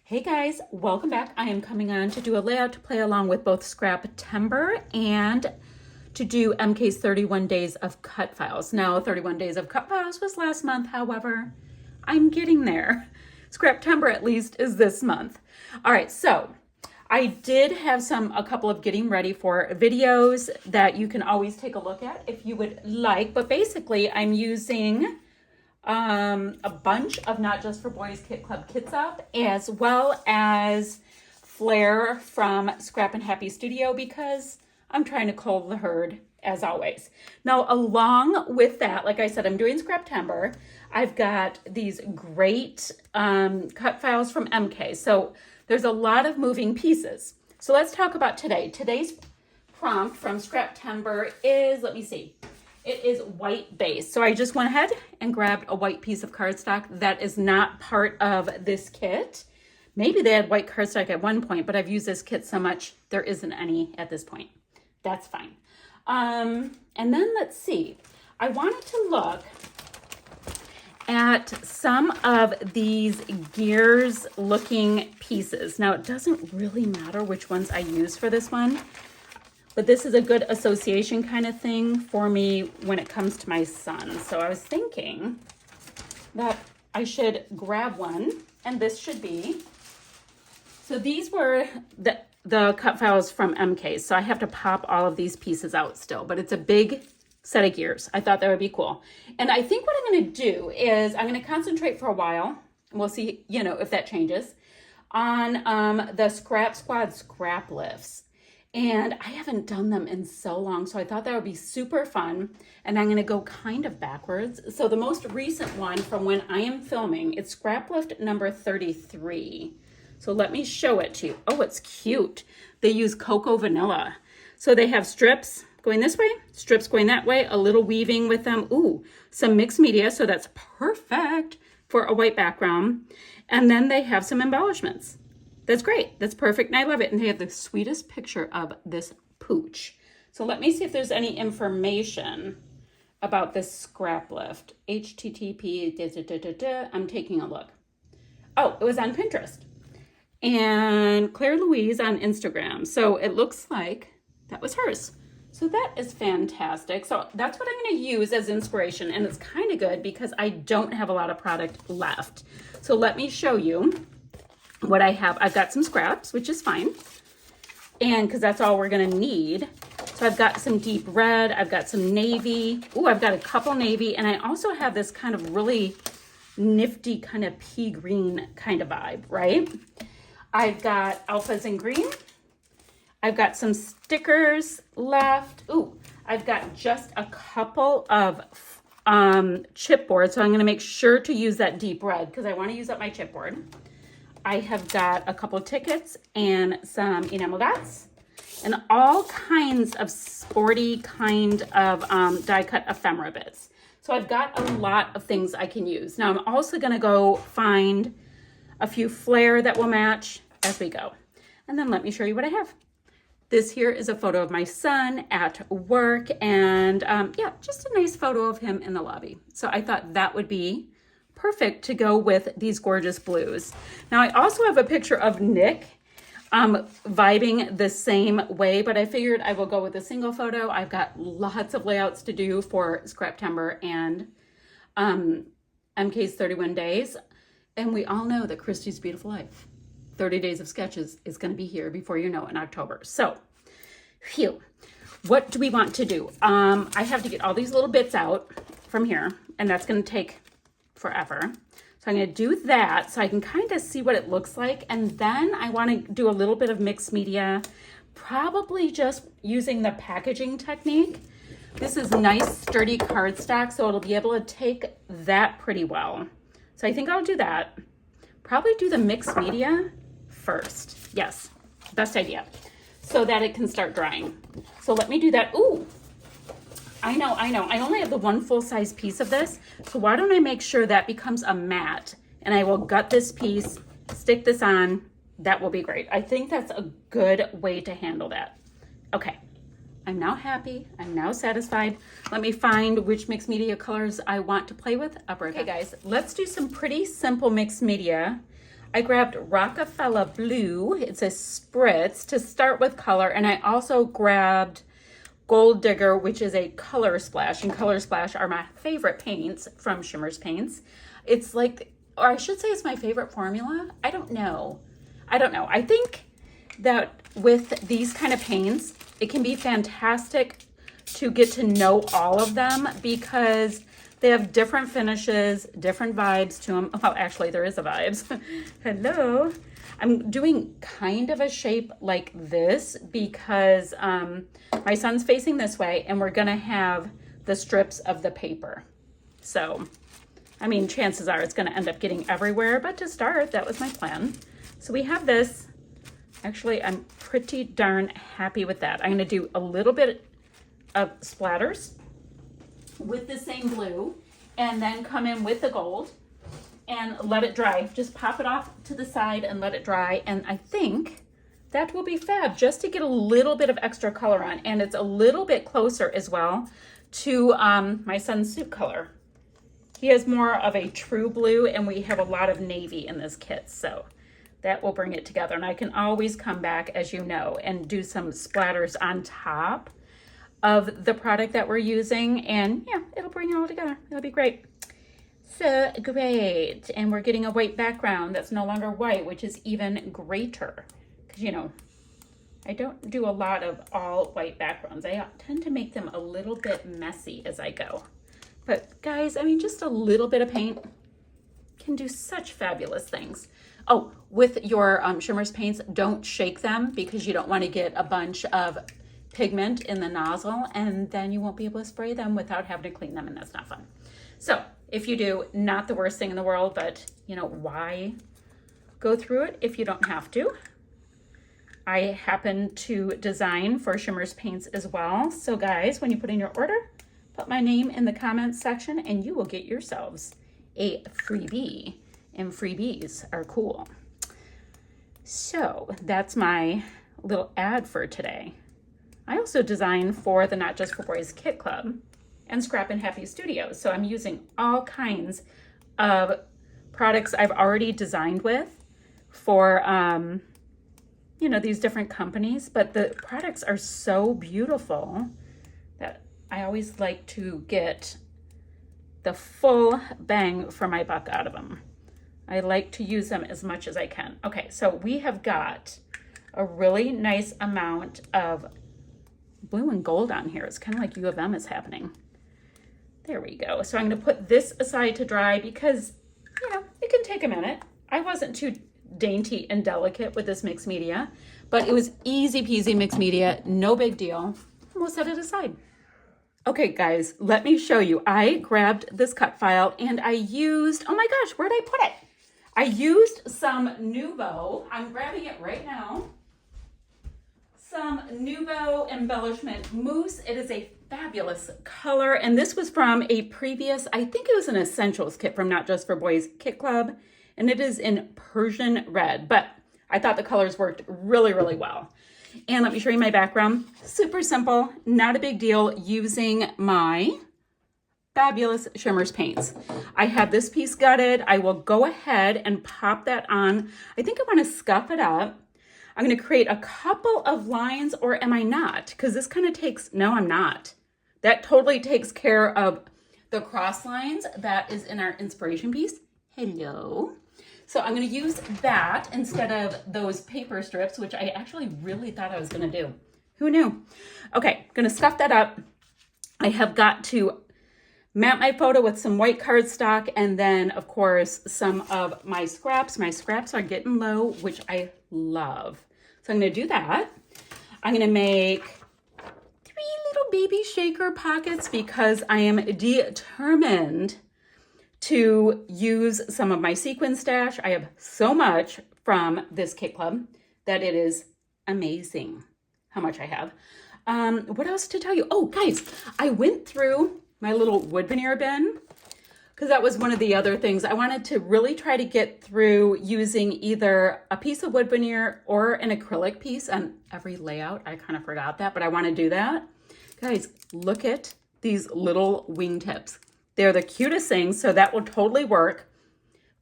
Hey guys, welcome back. I am coming on to do a layout to play along with both Scraptember and to do MK's 31 Days of Cut Files. Now, 31 Days of Cut Files was last month, however, I'm getting there. Scraptember at least is this month. All right, so I did have a couple of getting ready for videos that you can always take a look at if you would like, but basically I'm using a bunch of Not Just for Boys Kit Club kits up, as well as Flair from Scrappin Happy Studio, because I'm trying to cull the herd as always. Now, along with that, like I said, I'm doing Scraptember. I've got these great cut files from MK. So there's a lot of moving pieces. So let's talk about today. Today's prompt from Scraptember is, let me see. It is white base. So I just went ahead and grabbed a white piece of cardstock that is not part of this kit. Maybe they had white cardstock at one point, but I've used this kit so much, there isn't any at this point. That's fine. And then let's see. I wanted to look at some of these gears looking pieces. Now, it doesn't really matter which ones I use for this one, but this is a good association kind of thing for me when it comes to my son. So I was thinking that I should grab one, and this should be. So these were the cut files from MK. So I have to pop all of these pieces out still, but it's a big set of gears. I thought that would be cool. And I think what I'm gonna do is I'm gonna concentrate for a while, and we'll see, if that changes, on the Scrap Squad scrap lifts. And I haven't done them in so long, so I thought that would be super fun. And I'm gonna go kind of backwards. So the most recent one from when I am filming, it's scrap lift number 33. So let me show it to you. Oh, it's cute. They use cocoa vanilla. So they have strips going this way, strips going that way, a little weaving with them. Ooh, some mixed media, so that's perfect for a white background. And then they have some embellishments. That's great. That's perfect. And I love it. And they have the sweetest picture of this pooch. So let me see if there's any information about this scrap lift. HTTP, I'm taking a look. Oh, it was on Pinterest. And Claire Louise on Instagram. So it looks like that was hers. So that is fantastic. So that's what I'm going to use as inspiration. And it's kind of good because I don't have a lot of product left. So let me show you what I have. I've got some scraps, which is fine. And because that's all we're going to need. So I've got some deep red. I've got some navy. Ooh, I've got a couple navy. And I also have this kind of really nifty kind of pea green kind of vibe, right? I've got alphas in green. I've got some stickers left. Ooh, I've got just a couple of chipboard. So I'm going to make sure to use that deep red because I want to use up my chipboard. I have got a couple of tickets and some enamel dots and all kinds of sporty kind of die cut ephemera bits. So I've got a lot of things I can use. Now I'm also going to go find a few flair that will match as we go. And then let me show you what I have. This here is a photo of my son at work, and yeah, just a nice photo of him in the lobby. So I thought that would be perfect to go with these gorgeous blues. Now I also have a picture of Nick vibing the same way, but I figured I will go with a single photo. I've got lots of layouts to do for Scraptember and MK's 31 Days. And we all know that Christy's Beautiful Life, 30 Days of Sketches, is going to be here before you know it in October. So, phew, what do we want to do? I have to get all these little bits out from here, and that's going to take forever. So I'm going to do that so I can kind of see what it looks like. And then I want to do a little bit of mixed media, probably just using the packaging technique. This is nice, sturdy cardstock, so it'll be able to take that pretty well. So I think I'll do that. Probably do the mixed media first. Yes, best idea. So that it can start drying. So let me do that. Ooh, I know. I only have the one full-size piece of this. So why don't I make sure that becomes a mat, and I will gut this piece, stick this on. That will be great. I think that's a good way to handle that. Okay. I'm now happy. I'm now satisfied. Let me find which mixed media colors I want to play with. Okay, guys, let's do some pretty simple mixed media. I grabbed Rockefeller Blue. It's a spritz to start with color. And I also grabbed Gold Digger, which is a color splash. And color splash are my favorite paints from Shimmer's Paints. It's like, or I should say it's my favorite formula. I don't know. I think that with these kind of paints, it can be fantastic to get to know all of them because they have different finishes, different vibes to them. Well, actually, there is a vibes. Hello. I'm doing kind of a shape like this because my son's facing this way and we're going to have the strips of the paper. So, I mean, chances are it's going to end up getting everywhere, but to start, that was my plan. So we have this. Actually, I'm pretty darn happy with that. I'm going to do a little bit of splatters with the same blue and then come in with the gold and let it dry. Just pop it off to the side and let it dry. And I think that will be fab just to get a little bit of extra color on. And it's a little bit closer as well to my son's suit color. He has more of a true blue and we have a lot of navy in this kit. So that will bring it together. And I can always come back, as you know, and do some splatters on top of the product that we're using. And yeah, it'll bring it all together. It'll be great. So great. And we're getting a white background that's no longer white, which is even greater. Because, you know, I don't do a lot of all white backgrounds. I tend to make them a little bit messy as I go. But guys, I mean, just a little bit of paint can do such fabulous things. Oh, with your Shimmer's paints, don't shake them because you don't want to get a bunch of pigment in the nozzle and then you won't be able to spray them without having to clean them, and that's not fun. So if you do, not the worst thing in the world, but you know, why go through it if you don't have to? I happen to design for Shimmer's Paints as well. So guys, when you put in your order, put my name in the comments section and you will get yourselves a freebie. And freebies are cool. So that's my little ad for today. I also design for the Not Just for Boys Kit Club and Scrappin Happy Studio. So I'm using all kinds of products I've already designed with for, you know, these different companies. But the products are so beautiful that I always like to get the full bang for my buck out of them. I like to use them as much as I can. Okay, so we have got a really nice amount of blue and gold on here. It's kind of like U of M is happening. There we go. So I'm going to put this aside to dry because, you know, it can take a minute. I wasn't too dainty and delicate with this mixed media, but it was easy peasy mixed media, no big deal. We'll set it aside. Okay, guys, let me show you. I grabbed this cut file and I used, oh my gosh, where'd I put it? I used some Nuvo. I'm grabbing it right now. Some Nuvo Embellishment Mousse. It is a fabulous color. And this was from a previous, I think it was an Essentials kit from Not Just for Boys Kit Club. And it is in Persian red. But I thought the colors worked really, really well. And let me show you my background. Super simple, not a big deal, using my fabulous Shimmer's paints. I have this piece gutted. I will go ahead and pop that on. I think I want to scuff it up. I'm going to create a couple of lines, or am I not? Because this kind of takes, no, I'm not. That totally takes care of the cross lines that is in our inspiration piece. Hello. So I'm going to use that instead of those paper strips, which I actually really thought I was going to do. Who knew? Okay, going to scuff that up. I have got to mount my photo with some white cardstock and then, of course, some of my scraps. My scraps are getting low, which I love. So I'm going to do that. I'm going to make 3 little baby shaker pockets because I am determined to use some of my sequin stash. I have so much from this kit club that it is amazing how much I have. What else to tell you? Oh, guys, I went through my little wood veneer bin because that was one of the other things. I wanted to really try to get through using either a piece of wood veneer or an acrylic piece on every layout. I kind of forgot that, but I want to do that. Guys, look at these little wingtips. They're the cutest things, so that will totally work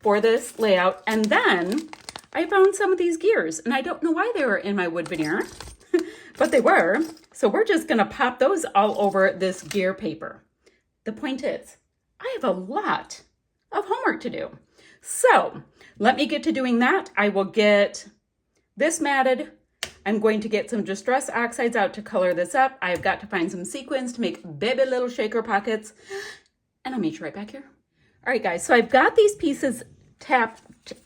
for this layout. And then I found some of these gears, and I don't know why they were in my wood veneer, but they were. So we're just gonna pop those all over this gear paper. The point is, I have a lot of homework to do. So let me get to doing that. I will get this matted. I'm going to get some Distress Oxides out to color this up. I've got to find some sequins to make baby little shaker pockets. And I'll meet you right back here. All right, guys, so I've got these pieces tapped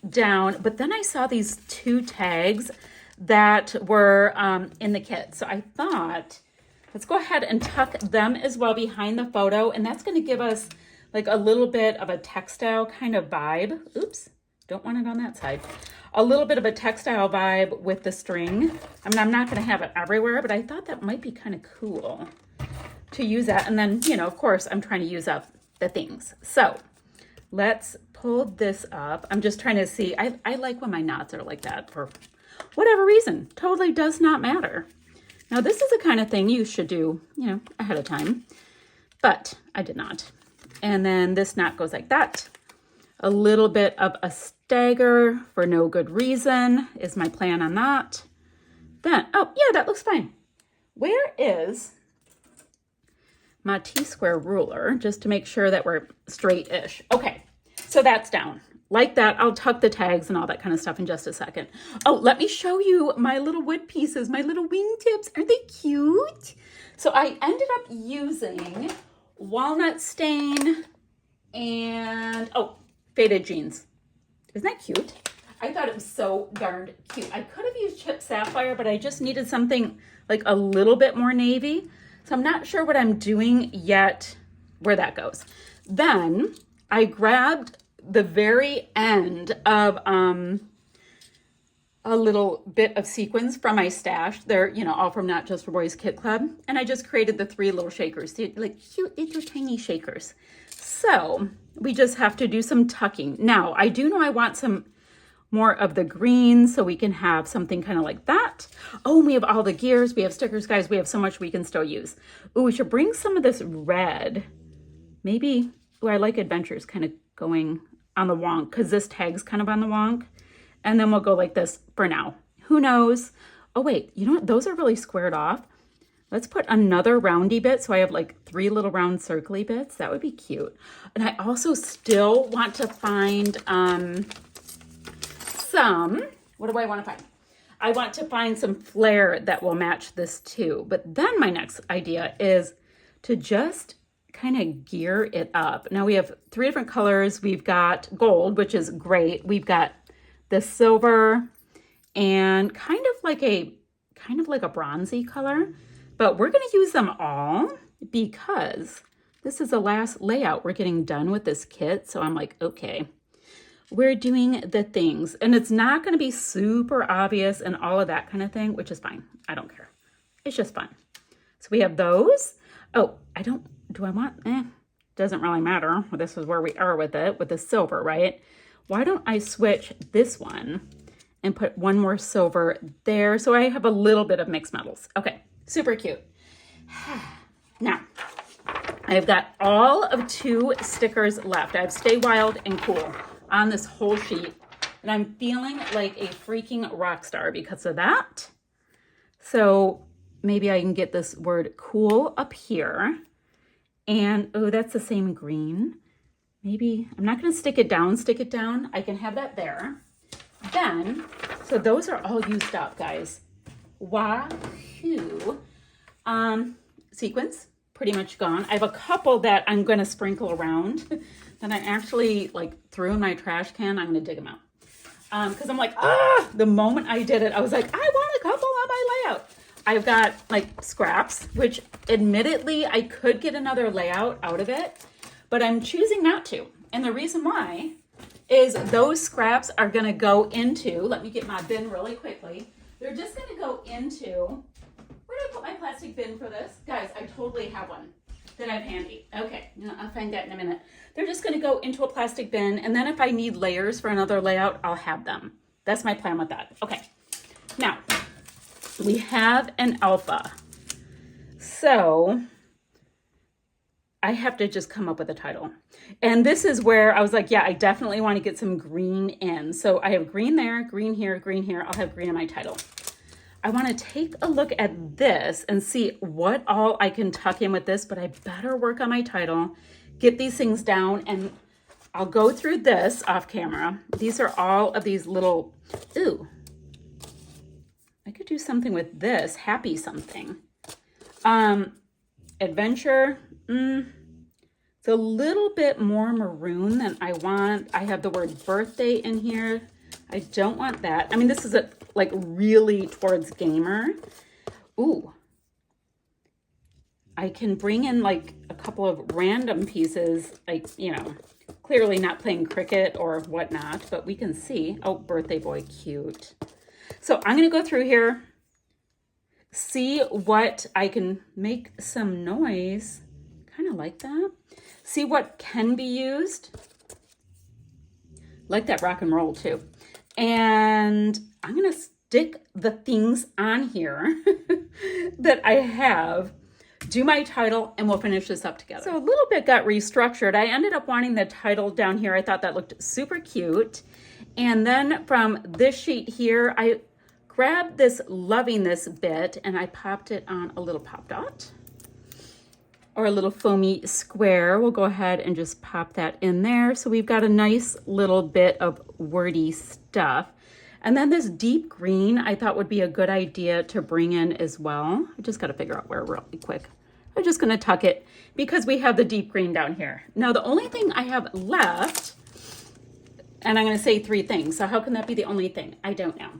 down, but then I saw these 2 tags that were in the kit. So I thought, let's go ahead and tuck them as well behind the photo. And that's gonna give us like a little bit of a textile kind of vibe. Oops, don't want it on that side. A little bit of a textile vibe with the string. I mean, I'm not gonna have it everywhere, but I thought that might be kind of cool to use that. And then, you know, of course, I'm trying to use up the things. So let's pull this up. I'm just trying to see. I like when my knots are like that for whatever reason. Totally does not matter. Now, this is the kind of thing you should do, you know, ahead of time, but I did not. And then this knot goes like that. A little bit of a stagger for no good reason is my plan on that. Then, oh yeah, that looks fine. Where is my T-square ruler, just to make sure that we're straight-ish? Okay, so that's down. Like that, I'll tuck the tags and all that kind of stuff in just a second. Oh, let me show you my little wood pieces, my little wingtips. Aren't they cute? So I ended up using walnut stain and, oh, faded jeans. Isn't that cute? I thought it was so darned cute. I could have used chipped sapphire, but I just needed something like a little bit more navy. So I'm not sure what I'm doing yet where that goes. Then I grabbed the very end of a little bit of sequins from my stash. They're, you know, all from Not Just for Boys Kit Club. And I just created the 3 little shakers. They're like cute little tiny shakers. So we just have to do some tucking. Now, I do know I want some more of the green so we can have something kind of like that. Oh, and we have all the gears. We have stickers, guys. We have so much we can still use. Oh, we should bring some of this red. Maybe, oh, I like Adventures kind of going on the wonk because this tag's kind of on the wonk. And then we'll go like this for now. Who knows? Oh, wait, you know what? Those are really squared off. Let's put another roundy bit. So I have like 3 little round circly bits. That would be cute. And I also still want to find some, what do I want to find? I want to find some flair that will match this too. But then my next idea is to just kind of gear it up. Now we have 3 different colors. We've got gold, which is great. We've got the silver and kind of like a bronzy color. But we're going to use them all because this is the last layout we're getting done with this kit. So I'm like, okay, we're doing the things. And it's not going to be super obvious and all of that kind of thing, which is fine. I don't care. It's just fun. So we have those. Oh, doesn't really matter. This is where we are with it, with the silver, right? Why don't I switch this one and put one more silver there so I have a little bit of mixed metals. Okay. Super cute. Now, I've got all of 2 stickers left. I have Stay Wild and Cool on this whole sheet. And I'm feeling like a freaking rock star because of that. So maybe I can get this word cool up here. And, oh, that's the same green. Maybe, I'm not going to stick it down. I can have that there. Then, so those are all used up, guys. Wahoo. Sequins, pretty much gone. I have a couple that I'm going to sprinkle around that I actually like threw in my trash can. I'm going to dig them out. Because I'm like, the moment I did it, I was like, I want a couple on my layout. I've got like scraps, which admittedly I could get another layout out of it, but I'm choosing not to. And the reason why is those scraps are going to go into, let me get my bin really quickly. They're just going to go into, where did I put my plastic bin for this? Guys, I totally have one that I have handy. Okay, I'll find that in a minute. They're just going to go into a plastic bin, and then if I need layers for another layout, I'll have them. That's my plan with that. Okay, now we have an alpha. So I have to just come up with a title. And this is where I was like, yeah, I definitely want to get some green in. So I have green there, green here, green here. I'll have green in my title. I want to take a look at this and see what all I can tuck in with this, but I better work on my title, get these things down, and I'll go through this off camera. These are all of these little, ooh, I could do something with this, happy something. Adventure, it's a little bit more maroon than I want. I have the word birthday in here. I don't want that. I mean, this is like really towards gamer. Ooh. I can bring in like a couple of random pieces, like, you know, clearly not playing cricket or whatnot, but we can see. Oh, birthday boy, cute. So I'm going to go through here, see what I can make some noise. Kind of like that. See what can be used. Like that rock and roll too. And I'm going to stick the things on here that I have, do my title, and we'll finish this up together. So a little bit got restructured. I ended up wanting the title down here. I thought that looked super cute. And then from this sheet here, I grabbed this loving this bit and I popped it on a little pop dot or a little foamy square. We'll go ahead and just pop that in there. So we've got a nice little bit of wordy stuff. And then this deep green I thought would be a good idea to bring in as well. I just got to figure out where really quick. I'm just going to tuck it because we have the deep green down here. Now the only thing I have left, and I'm going to say 3 things. So how can that be the only thing? I don't know.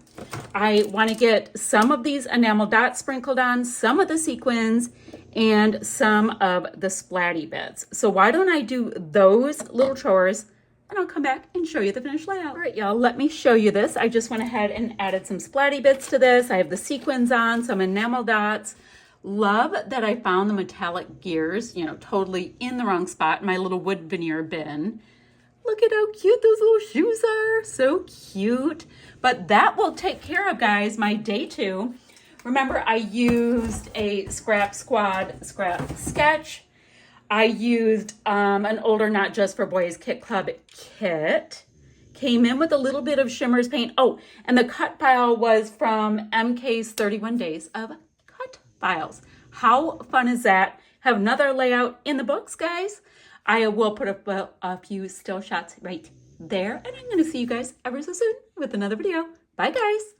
I want to get some of these enamel dots sprinkled on, some of the sequins, and some of the splatty bits. So why don't I do those little chores, and I'll come back and show you the finished layout. All right, y'all, let me show you this. I just went ahead and added some splatty bits to this. I have the sequins on, some enamel dots. Love that I found the metallic gears, you know, totally in the wrong spot in my little wood veneer bin. Look at how cute those little shoes are. So cute. But that will take care of, guys, my day 2. Remember, I used a Scrap Squad scrap sketch. I used an Older Not Just for Boys Kit Club kit. Came in with a little bit of Shimmers paint. Oh, and the cut file was from MK's 31 Days of Cut Files. How fun is that? Have another layout in the books, guys. I will put a few still shots right there. And I'm going to see you guys ever so soon with another video. Bye, guys.